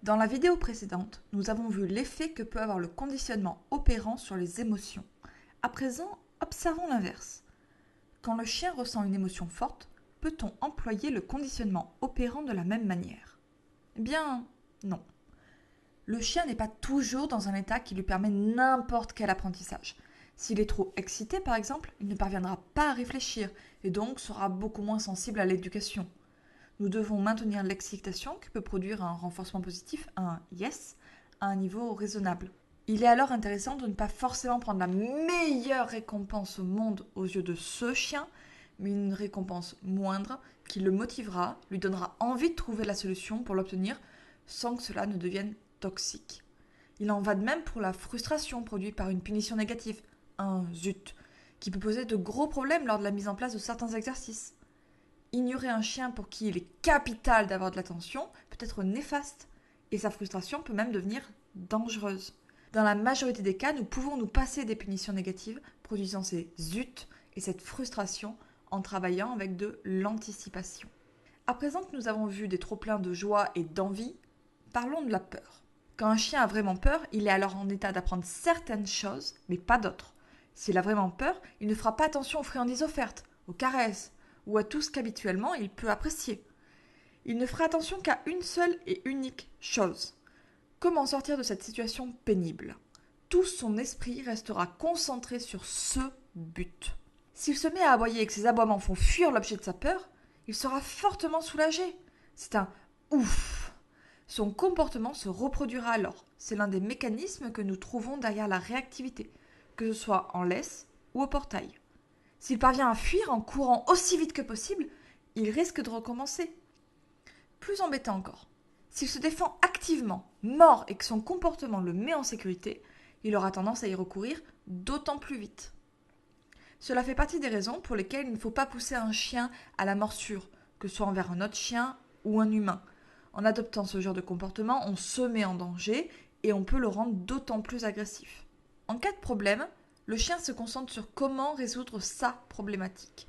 Dans la vidéo précédente, nous avons vu l'effet que peut avoir le conditionnement opérant sur les émotions. À présent, observons l'inverse. Quand le chien ressent une émotion forte, peut-on employer le conditionnement opérant de la même manière? Eh bien, non. Le chien n'est pas toujours dans un état qui lui permet n'importe quel apprentissage. S'il est trop excité, par exemple, il ne parviendra pas à réfléchir et donc sera beaucoup moins sensible à l'éducation. Nous devons maintenir l'excitation qui peut produire un renforcement positif, un yes, à un niveau raisonnable. Il est alors intéressant de ne pas forcément prendre la meilleure récompense au monde aux yeux de ce chien, mais une récompense moindre qui le motivera, lui donnera envie de trouver la solution pour l'obtenir sans que cela ne devienne toxique. Il en va de même pour la frustration produite par une punition négative, un zut, qui peut poser de gros problèmes lors de la mise en place de certains exercices. Ignorer un chien pour qui il est capital d'avoir de l'attention peut être néfaste et sa frustration peut même devenir dangereuse. Dans la majorité des cas, nous pouvons nous passer des punitions négatives, produisant ces zut et cette frustration en travaillant avec de l'anticipation. À présent que nous avons vu des trop-pleins de joie et d'envie, parlons de la peur. Quand un chien a vraiment peur, il est alors en état d'apprendre certaines choses, mais pas d'autres. S'il a vraiment peur, il ne fera pas attention aux friandises offertes, aux caresses, ou à tout ce qu'habituellement il peut apprécier. Il ne fera attention qu'à une seule et unique chose. Comment sortir de cette situation pénible? Tout son esprit restera concentré sur ce but. S'il se met à aboyer et que ses aboiements font fuir l'objet de sa peur, il sera fortement soulagé. C'est un ouf. Son comportement se reproduira alors. C'est l'un des mécanismes que nous trouvons derrière la réactivité, que ce soit en laisse ou au portail. S'il parvient à fuir en courant aussi vite que possible, il risque de recommencer. Plus embêtant encore, s'il se défend activement, mord et que son comportement le met en sécurité, il aura tendance à y recourir d'autant plus vite. Cela fait partie des raisons pour lesquelles il ne faut pas pousser un chien à la morsure, que ce soit envers un autre chien ou un humain. En adoptant ce genre de comportement, on se met en danger et on peut le rendre d'autant plus agressif. En cas de problème, le chien se concentre sur comment résoudre sa problématique.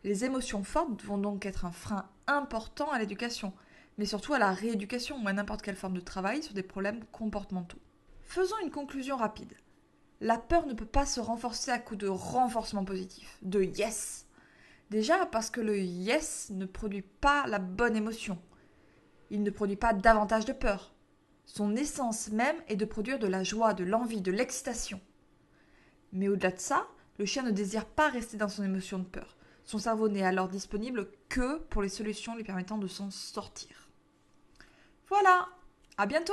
Les émotions fortes vont donc être un frein important à l'éducation, mais surtout à la rééducation ou à n'importe quelle forme de travail sur des problèmes comportementaux. Faisons une conclusion rapide. La peur ne peut pas se renforcer à coup de renforcement positif, de yes. Déjà parce que le yes ne produit pas la bonne émotion. Il ne produit pas davantage de peur. Son essence même est de produire de la joie, de l'envie, de l'excitation. Mais au-delà de ça, le chien ne désire pas rester dans son émotion de peur. Son cerveau n'est alors disponible que pour les solutions lui permettant de s'en sortir. Voilà, à bientôt!